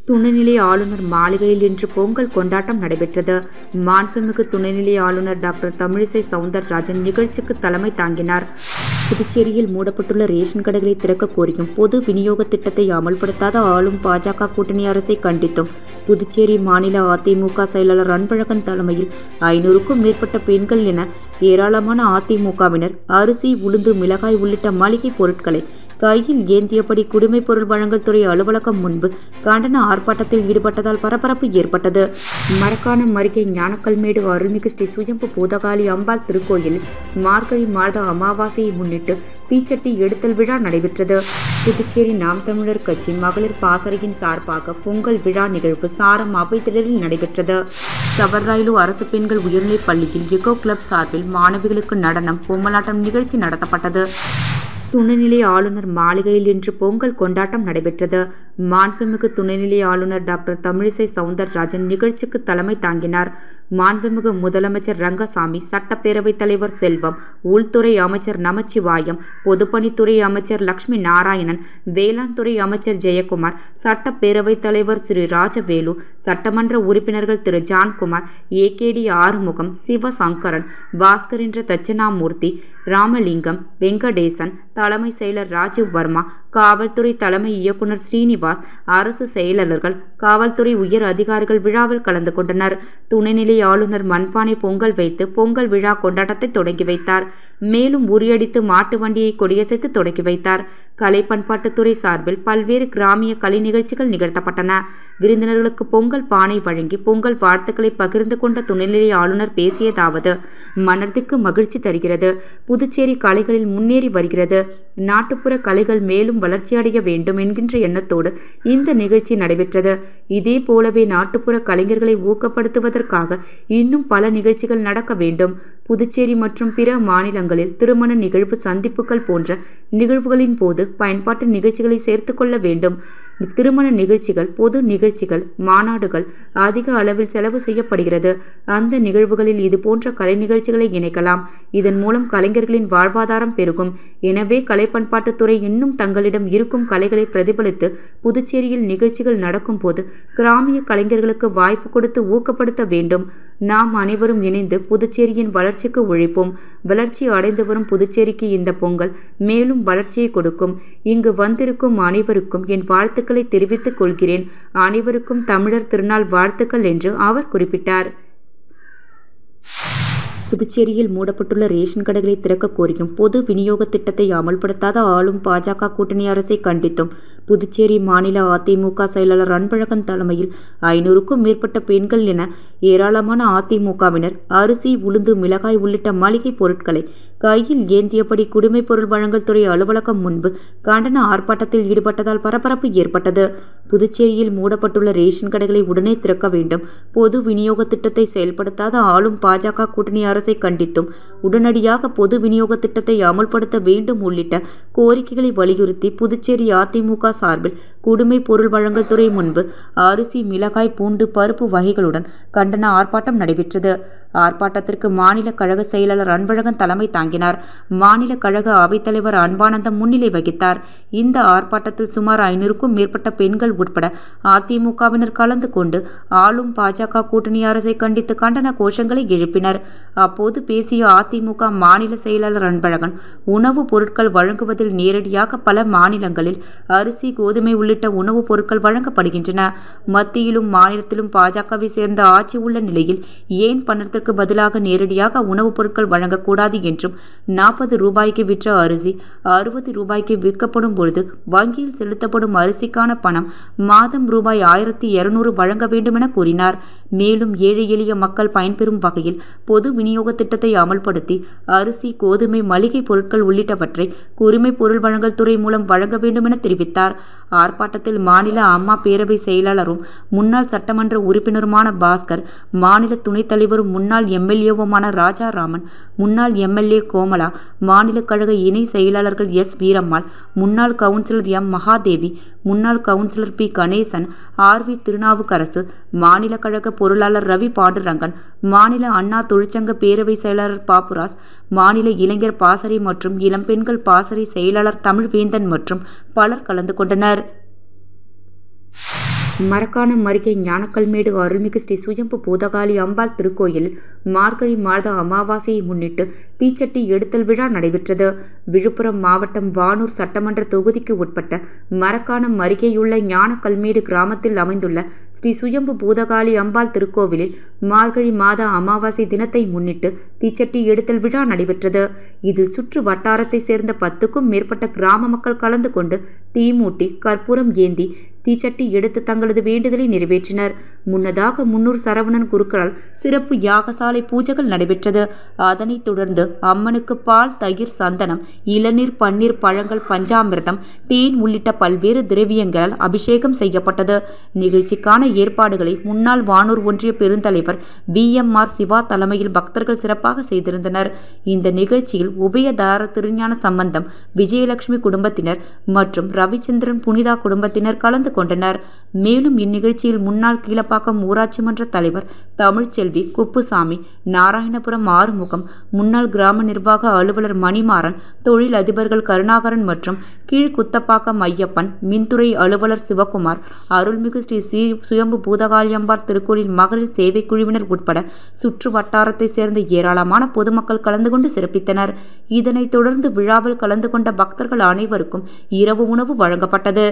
துணைநிலை ஆளுநர் மாளிகையில் இன்று பொங்கல் கொண்டாட்டம் நடைபெற்றது. மாண்புமிகு துணைநிலை ஆளுநர் டாக்டர் தமிழிசை சவுந்தரராஜன் நிகழ்ச்சிக்கு தலைமை தாங்கினார். புதுச்சேரியில் மூடப்பட்டுள்ள ரேஷன் கடைகளை திறக்க கோரியும் பொது விநியோக திட்டத்தை அமல்படுத்தாத ஆளும் பாஜக கூட்டணி அரசை கண்டித்தும் புதுச்சேரி மாநில அதிமுக செயலாளர் அன்பழகன் தலைமையில் 500க்கும் மேற்பட்ட பெண்கள் என ஏராளமான அதிமுகவினர் அரிசி, உளுந்து, மிளகாய் உள்ளிட்ட மளிகை பொருட்களை கையில் ஏந்தியபடி குடிமைப் பொருள் வழங்கல் துறை அலுவலகம் முன்பு கண்டன ஆர்ப்பாட்டத்தில் ஈடுபட்டதால் பரபரப்பு ஏற்பட்டது. மரக்காணம் அருகே ஞானக்கல்மேடு அருள்மிகு ஸ்ரீ சுயம்பு பூதகாளி அம்பாள் திருக்கோயிலில் மார்கழி மாத அமாவாசையை முன்னிட்டு தீச்சட்டி எடுத்தல் விழா நடைபெற்றது. புதுச்சேரி நாம் தமிழர் கட்சி மகளிர் பாசறையின் சார்பாக பொங்கல் விழா நிகழ்வு சாரம் அவைத்திடலில் நடைபெற்றது. சவர்ராயலு அரசு பெண்கள் உயர்நிலைப் பள்ளியில் எகோ கிளப் சார்பில் மாணவிகளுக்கு நடனம், பொம்மலாட்டம் நிகழ்ச்சி நடத்தப்பட்டது. துணைநிலை ஆளுநர் மாளிகையில் இன்று பொங்கல் கொண்டாட்டம் நடைபெற்றது. மாண்புமிகு துணைநிலை ஆளுநர் டாக்டர் தமிழிசை சவுந்தரராஜன் நிகழ்ச்சிக்கு தலைமை தாங்கினார். மாண்புமிகு முதலமைச்சர் ரங்கசாமி, சட்டப்பேரவைத் தலைவர் செல்வம், உள்துறை அமைச்சர் நமச்சிவாயம், பொதுப்பணித்துறை அமைச்சர் லட்சுமி நாராயணன், வேளாண் துறை அமைச்சர் ஜெயக்குமார், சட்டப்பேரவைத் தலைவர் திரு ராஜவேலு, சட்டமன்ற உறுப்பினர்கள் திரு ஜான்குமார், ஏகேடி ஆறுமுகம், சிவசங்கரன், பாஸ்கர் என்ற தட்சிணாமூர்த்தி, ராமலிங்கம், வெங்கடேசன், தலைமை செயலர் ராஜீவ் வர்மா, காவல்துறை தலைமை இயக்குனர் ஸ்ரீனிவாஸ், அரசு செயலாளர்கள், காவல்துறை உயர் அதிகாரிகள் விழாவில் கலந்து கொண்டனர். துணைநிலை ஆளுநர் மண்பானை பொங்கல் வைத்து பொங்கல் விழா கொண்டாட்டத்தை தொடங்கி வைத்தார். மேலும் உரியடித்து மாட்டு வண்டியை கொடியசைத்து தொடங்கி வைத்தார். கலை பண்பாட்டுத்துறை சார்பில் பல்வேறு கிராமிய கலை நிகழ்ச்சிகள் நிகழ்த்தப்பட்டன. விருந்தினர்களுக்கு பொங்கல் பானை வழங்கி பொங்கல் வாழ்த்துக்களை பகிர்ந்து கொண்ட துணைநிலை ஆளுநர் பேசியதாவது: மனதிற்கு மகிழ்ச்சி தருகிறது. புதுச்சேரி கலைகளில் முன்னேறி வருகிறது. நாட்டுப்புற கலைகள் மேலும் வளர்ச்சியடைய வேண்டும் என்கின்ற எண்ணத்தோடு இந்த நிகழ்ச்சி நடைபெற்றது. இதே போலவே நாட்டுப்புற கலைஞர்களை ஊக்கப்படுத்துவதற்காக இன்னும் பல நிகழ்ச்சிகள் நடக்க வேண்டும். புதுச்சேரி மற்றும் பிற மாநிலங்களில் திருமண நிகழ்வு, சந்திப்புகள் போன்ற நிகழ்வுகளின் போது பயன்பாட்டு நிகழ்ச்சிகளை சேர்த்து கொள்ள வேண்டும். திருமண நிகழ்ச்சிகள், பொது நிகழ்ச்சிகள், மாநாடுகள் அதிக அளவில் செலவு செய்யப்படுகிறது. அந்த நிகழ்வுகளில் இதுபோன்ற கலை நிகழ்ச்சிகளை இணைக்கலாம். இதன் மூலம் கலைஞர்களின் வாழ்வாதாரம் பெருகும். எனவே கலை பண்பாட்டுத்துறை இன்னும் தங்களிடம் இருக்கும் கலைகளை பிரதிபலித்து புதுச்சேரியில் நிகழ்ச்சிகள் நடக்கும் போது கிராமிய கலைஞர்களுக்கு வாய்ப்பு கொடுத்து ஊக்கப்படுத்த வேண்டும். நாம் அனைவரும் இணைந்து புதுச்சேரியின் வளர்ச்சிக்கு உழைப்போம். வளர்ச்சி அடைந்து வரும் புதுச்சேரிக்கு இந்த பொங்கல் மேலும் வளர்ச்சியை கொடுக்கும். இங்கு வந்திருக்கும் அனைவருக்கும் என் வாழ்த்துக்களை தெரிவித்துக் கொள்கிறேன். அனைவருக்கும் தமிழர் திருநாள் வாழ்த்துக்கள் என்று அவர் குறிப்பிட்டார். புதுச்சேரியில் மூடப்பட்டுள்ள ரேஷன் கடைகளை திறக்க கோரியும் பொது விநியோக திட்டத்தை அமல்படுத்தாத ஆளும் பாஜக கூட்டணி அரசை கண்டித்தும் புதுச்சேரி மாநில அதிமுக செயலாளர் அன்பழகன் தலைமையில் 500க்கும் மேற்பட்ட பெண்கள் என ஏராளமான அதிமுகவினர் அரிசி, உளுந்து, மிளகாய் உள்ளிட்ட மளிகை பொருட்களை கையில் ஏந்தியபடி குடிமைப் பொருள் வழங்கல் துறை அலுவலகம் முன்பு கண்டன ஆர்ப்பாட்டத்தில் ஈடுபட்டதால் பரபரப்பு ஏற்பட்டது. புதுச்சேரியில் மூடப்பட்டுள்ள ரேஷன் கடைகளை உடனே திறக்க வேண்டும், பொது விநியோக திட்டத்தை செயல்படுத்தாத ஆளும் பாஜக கூட்டணி அரசை கண்டித்தும் உடனடியாக பொது விநியோக திட்டத்தை அமல்படுத்த வேண்டும் உள்ளிட்ட கோரிக்கைகளை வலியுறுத்தி புதுச்சேரி அதிமுக சார்பில் குடிமைப் பொருள் வழங்கல் துறை முன்பு அரிசி, மிளகாய், பூண்டு, பருப்பு வகைகளுடன் கண்டன ஆர்ப்பாட்டம் நடைபெற்றது. ஆர்ப்பாட்டத்திற்கு மாநில கழக செயலாளர் அன்பழகன் தலைமை தாங்கினார். மாநில கழக அவைத்தலைவர் அன்பானந்தம் முன்னிலை வகித்தார். இந்த ஆர்ப்பாட்டத்தில் சுமார் 500க்கும் மேற்பட்ட பெண்கள் உட்பட அதிமுகவினர் கலந்து கொண்டு ஆளும் பாஜக கூட்டணி அரசை கண்டித்து கண்டன கோஷங்களை எழுப்பினர். அப்போது பேசிய அதிமுக மாநில செயலாளர் அன்பழகன், உணவுப் பொருட்கள் வழங்குவதில் நேரடியாக பல மாநிலங்களில் அரிசி, கோதுமை உள்ளிட்ட உணவுப் பொருட்கள் வழங்கப்படுகின்றன. மத்தியிலும் மாநிலத்திலும் பாஜகவை சேர்ந்த ஆட்சி உள்ள நிலையில் ஏன் பணத்திற்கு பதிலாக நேரடியாக உணவுப் பொருட்கள் வழங்கக்கூடாது என்றும் 40 ரூபாய்க்கு விற்ற அரிசி 60 ரூபாய்க்கு விற்கப்படும் பொழுது வங்கியில் செலுத்தப்படும் அரிசிக்கான பணம் மாதம் ரூபாய் 1200 வழங்க வேண்டும் என கூறினார். மேலும் ஏழை எளிய மக்கள் பயன்பெறும் வகையில் பொது விநியோக திட்டத்தை அமல்படுத்தி அரிசி, கோதுமை, மளிகை பொருட்கள் உள்ளிட்டவற்றை குடிமைப் பொருள் வழங்கல் துறை மூலம் வழங்க வேண்டும் என தெரிவித்தார். ஆர்ப்பாட்டத்தில் மாநில அம்மா பேரவை செயலாளரும் முன்னாள் சட்டமன்ற உறுப்பினருமான பாஸ்கர், மாநில துணைத் தலைவரும் முன்னாள் எம்எல்ஏவுமான ராஜாராமன், முன்னாள் எம்எல்ஏ கோமலா, மாநில கழக இணை செயலாளர்கள் எஸ் வீரம்மாள், முன்னாள் கவுன்சிலர் எம் மகாதேவி, முன்னாள் councillor B Ganesan, RV. Thirunavukkarasu, மாநில கழக பொருளாளர் ரவி பாண்டுரங்கன், மாநில அண்ணா தொழிற்சங்க பேரவை செயலாளர் பாப்புராஸ், மாநில இளைஞர் பாசறை மற்றும் இளம்பெண்கள் பாசறை செயலாளர் தமிழ்வேந்தன் மற்றும் பலர் கலந்து கொண்டனர். மரக்காணம் அருகே ஞானக்கல்மேடு அருள்மிகு ஸ்ரீ சுயம்பு பூதகாளி அம்பாள் திருக்கோயில் மார்கழி மாத அமாவாசையை முன்னிட்டு தீச்சட்டி எடுத்தல் விழா நடைபெற்றது. விழுப்புரம் மாவட்டம் வானூர் சட்டமன்ற தொகுதிக்கு உட்பட்ட மரக்காணம் அருகேயுள்ள ஞானக்கல்மேடு கிராமத்தில் அமைந்துள்ள ஸ்ரீ சுயம்பு பூதகாளி அம்பாள் திருக்கோவிலில் மார்கழி மாத அமாவாசை தினத்தை முன்னிட்டு தீச்சட்டி எடுத்தல் விழா நடைபெற்றது. இதில் சுற்று வட்டாரத்தை சேர்ந்த 10க்கும் மேற்பட்ட கிராம மக்கள் கலந்து கொண்டு தீமூட்டி கற்பூரம் ஏந்தி தீச்சட்டி எடுத்து தங்களது வேண்டுதலை நிறைவேற்றினர். முன்னதாக 300 சரவணன் குருக்களால் சிறப்பு யாகசாலை பூஜைகள் நடைபெற்றது. அதனைத் தொடர்ந்து அம்மனுக்கு பால், தயிர், சந்தனம், இளநீர், பன்னீர், பழங்கள், பஞ்சாமிர்தம், தேன் உள்ளிட்ட பல்வேறு திரவியங்களால் அபிஷேகம் செய்யப்பட்டது. நிகழ்ச்சிக்கான ஏற்பாடுகளை முன்னாள் வானூர் ஒன்றிய பெருந்தலைவர் VMR சிவா தலைமையில் பக்தர்கள் சிறப்பாக செய்திருந்தனர். இந்த நிகழ்ச்சியில் உபயதார திருஞான சம்பந்தம், விஜயலட்சுமி குடும்பத்தினர் மற்றும் ரவிச்சந்திரன் புனிதா குடும்பத்தினர் கலந்து கொண்டனர். மேலும் இந்நிகழ்ச்சியில் முன்னாள் கீழப்பாக்கம் ஊராட்சி மன்ற தலைவர் தமிழ்ச்செல்வி, குப்புசாமி, நாராயணபுரம் ஆறுமுகம், முன்னாள் கிராம நிர்வாக அலுவலர் மணிமாறன், தொழில் அதிபர்கள் கருணாகரன் மற்றும் கீழ்குத்தப்பாக்கம் ஐயப்பன், மின்துறை அலுவலர் சிவகுமார், அருள்மிகு ஸ்ரீ சுயம்பு பூதகாளியம்பாள் திருக்கோயில் மகளிர் சேவை குழுவினர் உட்பட சுற்று வட்டாரத்தை சேர்ந்த ஏராளமான பொதுமக்கள் கலந்து கொண்டு சிறப்பித்தனர். இதனைத் தொடர்ந்து விழாவில் கலந்து கொண்ட பக்தர்கள் அனைவருக்கும் இரவு உணவு வழங்கப்பட்டது.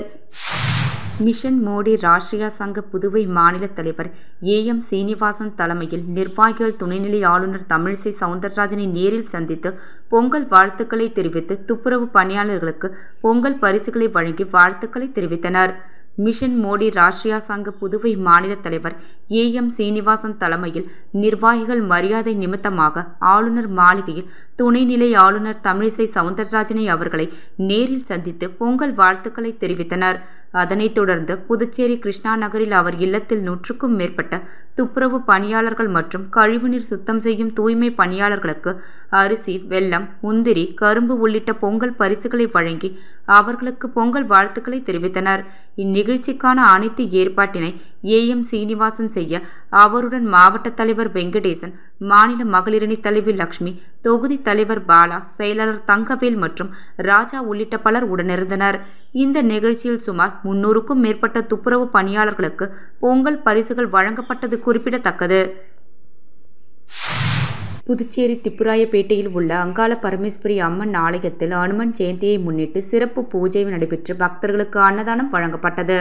மிஷன் மோடி ராஷ்டிரியா சங்க புதுவை மாநில தலைவர் AM சீனிவாசன் தலைமையில் நிர்வாகிகள் துணைநிலை ஆளுநர் தமிழிசை சவுந்தரராஜனை நேரில் சந்தித்து பொங்கல் வாழ்த்துக்களை தெரிவித்து துப்புரவு பணியாளர்களுக்கு பொங்கல் பரிசுகளை வழங்கி வாழ்த்துக்களை தெரிவித்தனர். மிஷன் மோடி ராஷ்டிரியா சங்க புதுவை மாநில தலைவர் AM சீனிவாசன் தலைமையில் நிர்வாகிகள் மரியாதை நிமித்தமாக ஆளுநர் மாளிகையில் துணைநிலை ஆளுநர் தமிழிசை சவுந்தரராஜனை அவர்களை நேரில் சந்தித்து பொங்கல் வாழ்த்துக்களை தெரிவித்தனர். அதனைத் தொடர்ந்து புதுச்சேரி கிருஷ்ணா நகரில் அவர் இல்லத்தில் 100க்கும் மேற்பட்ட துப்புரவு பணியாளர்கள் மற்றும் கழிவுநீர் சுத்தம் செய்யும் தூய்மை பணியாளர்களுக்கு அரிசி, வெல்லம், முந்திரி, கரும்பு உள்ளிட்ட பொங்கல் பரிசுகளை வழங்கி அவர்களுக்கு பொங்கல் வாழ்த்துக்களை தெரிவித்தனர். இந்நிகழ்ச்சிக்கான அனைத்து ஏற்பாட்டினை AM சீனிவாசன் செய்ய அவருடன் மாவட்ட தலைவர் வெங்கடேசன், மாநில மகளிரணி தலைவி லட்சுமி, தொகுதி தலைவர் பாலா, செயலாளர் தங்கவேல் மற்றும் ராஜா உள்ளிட்ட பலர் உடனிருந்தனர். இந்த நிகழ்ச்சியில் சுமார் 300க்கும் மேற்பட்ட துப்புரவு பணியாளர்களுக்கு பொங்கல் பரிசுகள் வழங்கப்பட்டது குறிப்பிடத்தக்கது. புதுச்சேரி திப்புராயப்பேட்டையில் உள்ள அங்காள பரமேஸ்வரி அம்மன் ஆலயத்தில் அனுமன் ஜெயந்தியை முன்னிட்டு சிறப்பு பூஜை நடைபெற்று பக்தர்களுக்கு அன்னதானம் வழங்கப்பட்டது.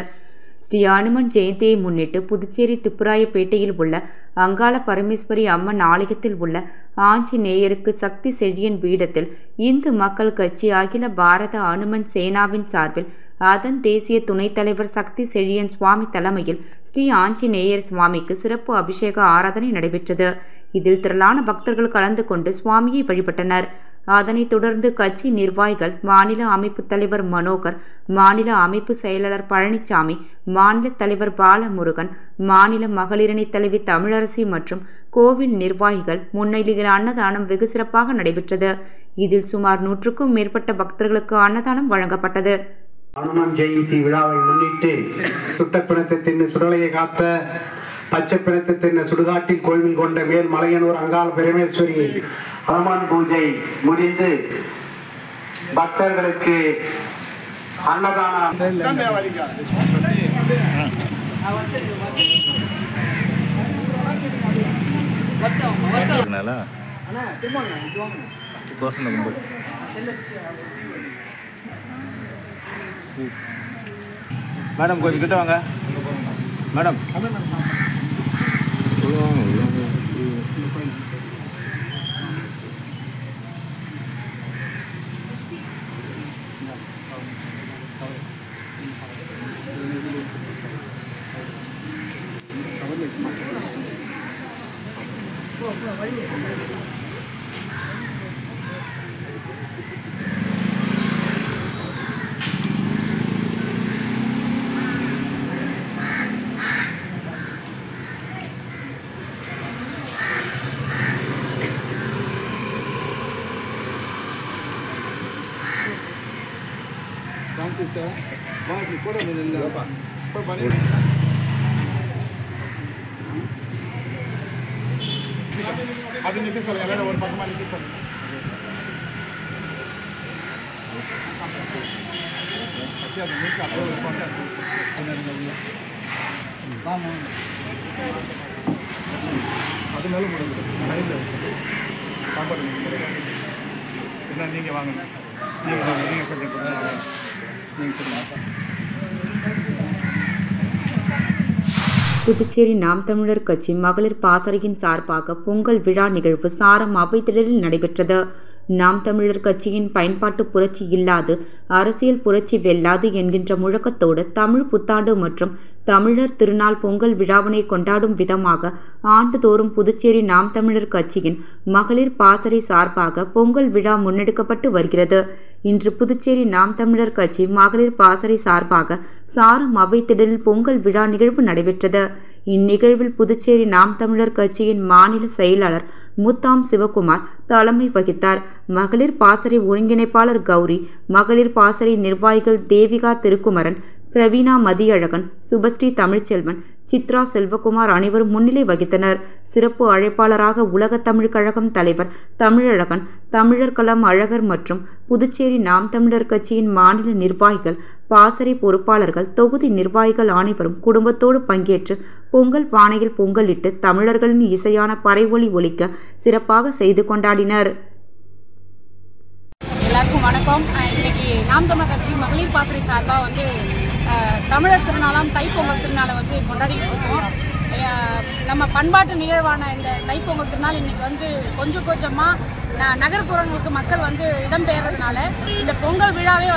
ஸ்ரீ அனுமன் ஜெயந்தியை முன்னிட்டு புதுச்சேரி திப்புராயப்பேட்டையில் உள்ள அங்காள பரமேஸ்வரி அம்மன் ஆலயத்தில் உள்ள ஆஞ்சநேயருக்கு சக்தி செழியன் பீடத்தில் இந்து மக்கள் கட்சி அகில பாரத அனுமன் சேனாவின் சார்பில் அதன் தேசிய துணைத் தலைவர் சக்தி செழியன் சுவாமி தலைமையில் ஸ்ரீ ஆஞ்சநேயர் சுவாமிக்கு சிறப்பு அபிஷேக ஆராதனை நடைபெற்றது. இதில் திரளான பக்தர்கள் கலந்து கொண்டு சுவாமியை வழிபட்டனர். அதனைத் தொடர்ந்து கட்சி நிர்வாகிகள், மாநில அமைப்பு தலைவர் மனோகர், மாநில அமைப்பு செயலாளர் பழனிசாமி, மாநில தலைவர் பாலமுருகன், மாநில மகளிரணி தலைவி தமிழரசி மற்றும் கோவில் நிர்வாகிகள் முன்னிலையில் அன்னதானம் வெகு சிறப்பாக நடைபெற்றது. இதில் சுமார் 100க்கும் மேற்பட்ட பக்தர்களுக்கு அன்னதானம் வழங்கப்பட்டது. அனுமன் ஜெயந்தி விழாவை முன்னிட்டு சுட்ட பிணத்தை தின்னு சுடலையை காத்த பச்சை பிணத்தை தின்னு சுடுகாட்டில் கோவில் கொண்ட மேல் மலையனூர் அங்காள பரமேஸ்வரி அனுமன் பூஜை முடிந்து பக்தர்களுக்கு அன்னதானம் மேடம் கொஞ்சம் கிட்ட வாங்க மேடம். அது நிக்க சொல்ல எல்லாரும் ஒரு பக்கமா நிக்க சொல்ல. அது நிக்க அப்படியே ஒரு பக்கம். அது மேலே முடிஞ்சு சாப்பாடு என்ன நீங்கள் வாங்க நீங்கள் புதுச்சேரி நாம் தமிழர் கட்சி மகளிர் பாசறையின் சார்பாக பொங்கல் விழா நிகழ்வு சாரம் அவைத்திடலில் நடைபெற்றது. நாம் தமிழர் கட்சியின் பயன்பாட்டு புரட்சி இல்லாது அரசியல் புரட்சி வெல்லாது என்கின்ற முழக்கத்தோடு தமிழ் புத்தாண்டு மற்றும் தமிழர் திருநாள் பொங்கல் விழாவினை கொண்டாடும் விதமாக ஆண்டுதோறும் புதுச்சேரி நாம் தமிழர் கட்சியின் மகளிர் பாசறை சார்பாக பொங்கல் விழா முன்னெடுக்கப்பட்டு வருகிறது. இன்று புதுச்சேரி நாம் தமிழர் கட்சி மகளிர் பாசறை சார்பாக சாரம் அவைத்திடலில் பொங்கல் விழா நிகழ்வு நடைபெற்றது. இந்நிகழ்வில் புதுச்சேரி நாம் தமிழர் கட்சியின் மாநில செயலாளர் முத்தாம் சிவகுமார் தலைமை வகித்தார். மகளிர் பாசறை ஒருங்கிணைப்பாளர் கௌரி, மகளிர் பாசறை நிர்வாகிகள் தேவிகா திருக்குமரன், பிரவீனா மதியழகன், சுபஸ்ரீ தமிழ்ச்செல்வன், சித்ரா செல்வகுமார் அனைவரும் முன்னிலை வகித்தனர். சிறப்பு அழைப்பாளராக உலக தமிழ் கழகம் தலைவர் தமிழழகன், தமிழர் களம் அழகர் மற்றும் புதுச்சேரி நாம் தமிழர் கட்சியின் மாநில நிர்வாகிகள், பாசறை பொறுப்பாளர்கள், தொகுதி நிர்வாகிகள் அனைவரும் குடும்பத்தோடு பங்கேற்று பொங்கல் பானையில் பொங்கலிட்டு தமிழர்களின் இசையான பறைஒலி ஒலிக்க சிறப்பாக செய்து கொண்டாடினர். எல்லாருக்கும் வணக்கம். இன்னைக்கு நாம் தமிழர் கட்சி மகளிர் பாசறை சார்பாக தமிழர் திருநாளாம் தைப்பொங்கல் திருநாளை கொண்டாடிட்டு இருக்கோம். நம்ம பண்பாட்டு நிகழ்வான இந்த தைப்பொங்கல் திருநாள் இன்னைக்கு கொஞ்சம் கொஞ்சமாக நகர்ப்புறங்களுக்கு மக்கள் இடம்பெயர்றதுனால இந்த பொங்கல் விழாவே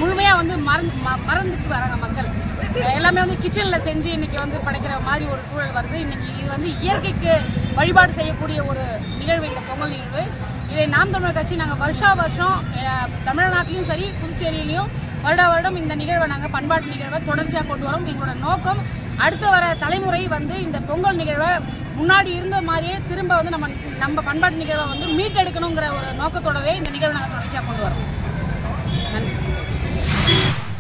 முழுமையாக மறந்துட்டு வராங்க மக்கள். எல்லாமே கிச்சனில் செஞ்சு இன்னைக்கு படைக்கிற மாதிரி ஒரு சூழல் வருது. இன்னைக்கு இது இயற்கைக்கு வழிபாடு செய்யக்கூடிய ஒரு நிகழ்வு இந்த பொங்கல் நிகழ்வு. இதை நாம் தமிழர் கட்சி நாங்கள் வருஷம் தமிழ்நாட்டிலையும் சரி புதுச்சேரியிலையும் வருடம் இந்த நிகழ்வை நாங்கள் பண்பாட்டு நிகழ்வை தொடர்ச்சியாக கொண்டு வரோம். எங்களோட நோக்கம் அடுத்த வர தலைமுறை இந்த பொங்கல் நிகழ்வை முன்னாடி இருந்த மாதிரியே திரும்ப நம்ம பண்பாட்டு நிகழ்வை மீட்டெடுக்கணுங்கிற ஒரு நோக்கத்தோடவே இந்த நிகழ்வை நாங்கள் தொடர்ச்சியாக கொண்டு வரோம். நன்றி.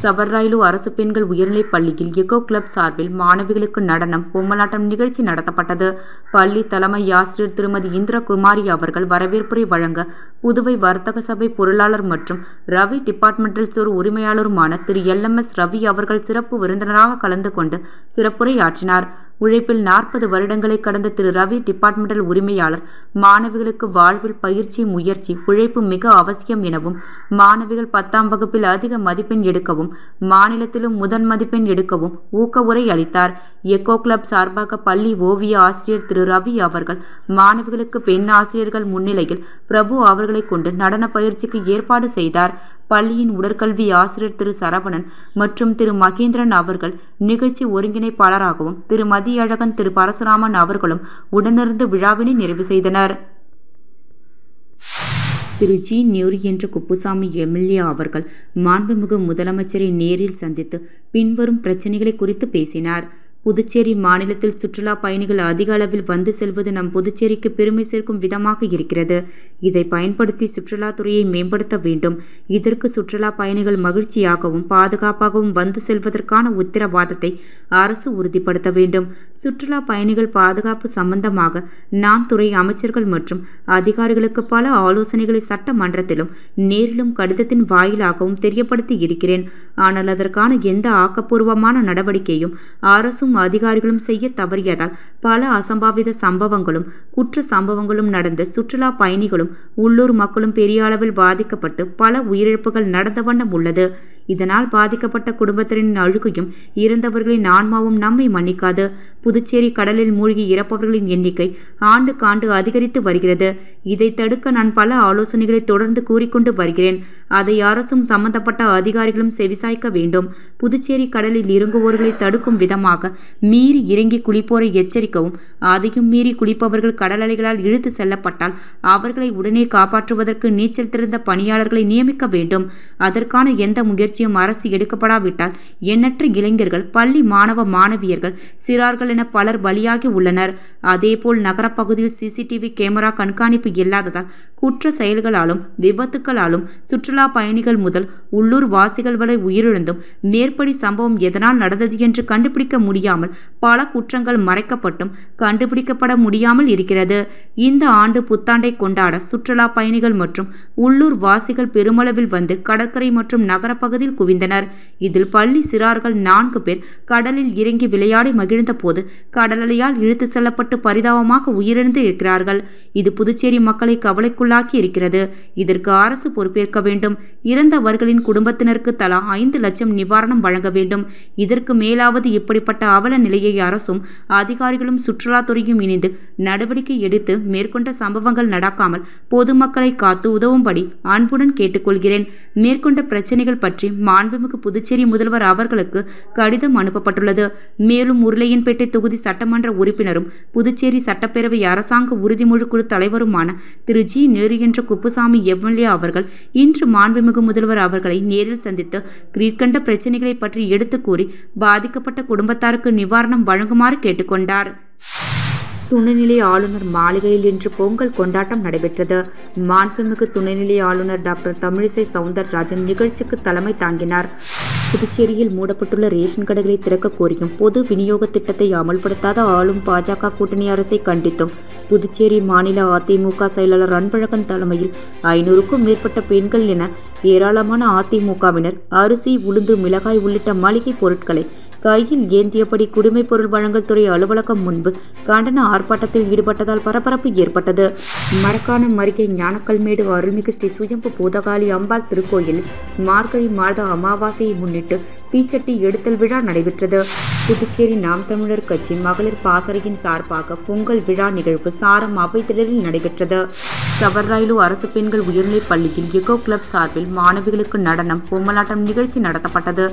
சவர்ராயிலு அரசு பெண்கள் உயர்நிலைப் பள்ளியில் எக்கோ கிளப் சார்பில் மாணவிகளுக்கு நடனம், பொம்மலாட்டம் நிகழ்ச்சி நடத்தப்பட்டது. பள்ளி தலைமை ஆசிரியர் திருமதி இந்திரகுமாரி அவர்கள் வரவேற்புரை வழங்க புதுவை வர்த்தக சபை பொருளாளர் மற்றும் ரவி டிபார்ட்மெண்டல் ஸ்டோர் உரிமையாளருமான திரு LMS ரவி அவர்கள் சிறப்பு விருந்தினராக கலந்து கொண்டு சிறப்புரை ஆற்றினார். உழைப்பில் 40 வருடங்களை கடந்த திரு ரவி டிபார்ட்மெண்டல் உரிமையாளர் மாணவிகளுக்கு வாழ்வில் பயிற்சி, முயற்சி, உழைப்பு மிக அவசியம் எனவும் மாணவிகள் 10ஆம் வகுப்பில் அதிக மதிப்பெண் எடுக்கவும் மாநிலத்திலும் முதன் மதிப்பெண் எடுக்கவும் ஊக்க உரை அளித்தார். எக்கோ கிளப் சார்பாக பள்ளி ஓவிய ஆசிரியர் திரு ரவி அவர்கள் மாணவிகளுக்கு பெண் ஆசிரியர்கள் முன்னிலையில் பிரபு அவர்களை கொண்டு நடன பயிற்சிக்கு ஏற்பாடு செய்தார். பள்ளியின் உடற்கல்வி ஆசிரியர் திரு சரவணன் மற்றும் திரு மகேந்திரன் அவர்கள் நிகழ்ச்சி ஒருங்கிணைப்பாளராகவும் திரு மதியழகன், திரு பரசுராமன் அவர்களும் உடனிருந்து விழாவினை நிறைவு செய்தனர். திரு ஜி நியூரி என்ற குப்புசாமி MLA அவர்கள் மாண்புமிகு முதலமைச்சரை நேரில் சந்தித்து பின்வரும் பிரச்சனைகளை குறித்து பேசினார். புதுச்சேரி மாநிலத்தில் சுற்றுலா பயணிகள் அதிக அளவில் வந்து செல்வது நம் புதுச்சேரிக்கு பெருமை சேர்க்கும் விதமாக இருக்கிறது. இதை பயன்படுத்தி சுற்றுலாத்துறையை மேம்படுத்த வேண்டும். இதற்கு சுற்றுலா பயணிகள் மகிழ்ச்சியாகவும் பாதுகாப்பாகவும் வந்து செல்வதற்கான உத்தரவாதத்தை அரசு உறுதிப்படுத்த வேண்டும். சுற்றுலா பயணிகள் பாதுகாப்பு சம்பந்தமாக நான் துறை அமைச்சர்கள் மற்றும் அதிகாரிகளுக்கு பல ஆலோசனைகளை சட்டமன்றத்திலும் நேரிலும் கடிதத்தின் வாயிலாகவும் தெரியப்படுத்தி இருக்கிறேன். ஆனால் அதற்கான எந்த ஆக்கப்பூர்வமான நடவடிக்கையும் அரசும் அதிகாரிகளும் செய்ய தவறியதால் பல அசம்பாவித சம்பவங்களும் குற்ற சம்பவங்களும் நடந்து சுற்றுலா பயணிகளும் உள்ளூர் மக்களும் பெரிய அளவில் பாதிக்கப்பட்டு பல உயிரிழப்புகள் நடந்த வண்ணம் உள்ளது. இதனால் பாதிக்கப்பட்ட குடும்பத்தினரின் அழுகையும் இறந்தவர்களின் ஆன்மாவும் நம்மை மன்னிக்காது. புதுச்சேரி கடலில் மூழ்கி இறப்பவர்களின் எண்ணிக்கை ஆண்டுக்காண்டு அதிகரித்து வருகிறது. இதை தடுக்க நான் பல ஆலோசனைகளை தொடர்ந்து கூறிக்கொண்டு வருகிறேன். அதை அரசும் சம்பந்தப்பட்ட அதிகாரிகளும் செவிசாய்க்க வேண்டும். புதுச்சேரி கடலில் இறங்குவோர்களை தடுக்கும் விதமாக மீறி இறங்கி குளிப்போரை எச்சரிக்கவும், அதையும் மீறி குளிப்பவர்கள் கடல் அலைகளால் இழுத்து செல்லப்பட்டால் அவர்களை உடனே காப்பாற்றுவதற்கு நீச்சல் தெரிந்த பணியாளர்களை நியமிக்க வேண்டும். அதற்கான எந்த முயற்சியும் அரசு எடுக்கப்படாவிட்டால் எண்ணற்ற இளைஞர்கள், பள்ளி மாணவ மாணவியர்கள், சிறார்கள் என பலர் பலியாகி உள்ளனர். அதேபோல் நகரப்பகுதியில் CCTV கேமரா கண்காணிப்பு இல்லாததால் குற்ற செயல்களாலும் விபத்துக்களாலும் சுற்றுலா சுற்றுலா பயணிகள் முதல் உள்ளூர் வாசிகள் வரை உயிரிழந்தும் மேற்படி சம்பவம் எதனால் நடந்தது என்று கண்டுபிடிக்க முடியாமல் பல குற்றங்கள் மறைக்கப்பட்டும் கண்டுபிடிக்கப்பட முடியாமல் இருக்கிறது. இந்த ஆண்டு புத்தாண்டை கொண்டாட சுற்றுலா பயணிகள் மற்றும் உள்ளூர் வாசிகள் பெருமளவில் வந்து கடற்கரை மற்றும் நகரப்பகுதியில் குவிந்தனர். இதில் பள்ளி சிறார்கள் 4 பேர் கடலில் இறங்கி விளையாடி மகிழ்ந்த போது கடல் அலையால் இழுத்து செல்லப்பட்டு பரிதாபமாக உயிரிழந்து இருக்கிறார்கள். இது புதுச்சேரி மக்களை கவலைக்குள்ளாக்கி இருக்கிறது. இதற்கு அரசு பொறுப்பேற்க வேண்டும். இறந்தவர்களின் குடும்பத்தினருக்கு தலா 5 லட்சம் நிவாரணம் வழங்க வேண்டும். இதற்கு மேலாவது இப்படிப்பட்ட அவல நிலையை அரசும் அதிகாரிகளும் சுற்றுலாத்துறையும் இணைந்து நடவடிக்கை எடுத்து மேற்கொண்ட சம்பவங்கள் நடக்காமல் பொதுமக்களை காத்து உதவும்படி அன்புடன் கேட்டுக்கொள்கிறேன். மேற்கொண்ட பிரச்சனைகள் பற்றி மாண்புமிகு புதுச்சேரி முதல்வர் அவர்களுக்கு கடிதம் அனுப்பப்பட்டுள்ளது. மேலும் உருளையன்பேட்டை தொகுதி சட்டமன்ற உறுப்பினரும் புதுச்சேரி சட்டப்பேரவை அரசாங்க உறுதிமொழி குழு தலைவருமான திரு ஜி. நேரு என்ற குப்புசாமி எம்எல்ஏ அவர்கள் இன்று மாண்புமிகு முதல்வர் அவர்களை நேரில் சந்தித்து கீழ்கண்ட பிரச்சனைகளை பற்றி எடுத்து கூறி பாதிக்கப்பட்ட குடும்பத்தாருக்கு நிவாரணம் வழங்குமாறு கேட்டுக்கொண்டார். துணைநிலை ஆளுநர் மாளிகையில் இன்று பொங்கல் கொண்டாட்டம் நடைபெற்றது. மாண்புமிகு துணைநிலை ஆளுநர் டாக்டர் தமிழிசை சவுந்தரராஜன் நிகழ்ச்சிக்கு தலைமை தாங்கினார். புதுச்சேரியில் மூடப்பட்டுள்ள ரேஷன் கடைகளை திறக்க கோரியும் பொது விநியோக திட்டத்தை அமல்படுத்தாத ஆளும் பாஜக கூட்டணி அரசை கண்டித்தும் புதுச்சேரி மாநில அதிமுக செயலாளர் அன்பழகன் தலைமையில் 500க்கும் மேற்பட்ட பெண்கள் என ஏராளமான அதிமுகவினர் அரிசி, உளுந்து, மிளகாய் உள்ளிட்ட மளிகை பொருட்களை கையில் ஏந்தியபடி குடிமைப் பொருள் வழங்கல் துறை அலுவலகம் முன்பு கண்டன ஆர்ப்பாட்டத்தில் ஈடுபட்டதால் பரபரப்பு ஏற்பட்டது. மரக்காணம் அருகே ஞானக்கல்மேடு அருள்மிகு ஸ்ரீ சுயம்பு பூதகாளி அம்பாள் திருக்கோயிலில் மார்கழி மாத அமாவாசையை முன்னிட்டு தீச்சட்டி எடுத்தல் விழா நடைபெற்றது. புதுச்சேரி நாம் தமிழர் கட்சி மகளிர் பாசறையின் சார்பாக பொங்கல் விழா நிகழ்வு சாரம் அவைத்திடலில் நடைபெற்றது. சவர்ராயலு அரசு பெண்கள் உயர்நிலைப் பள்ளியில் எகோ கிளப் சார்பில் மாணவிகளுக்கு நடனம், பொம்மலாட்டம் நிகழ்ச்சி நடத்தப்பட்டது.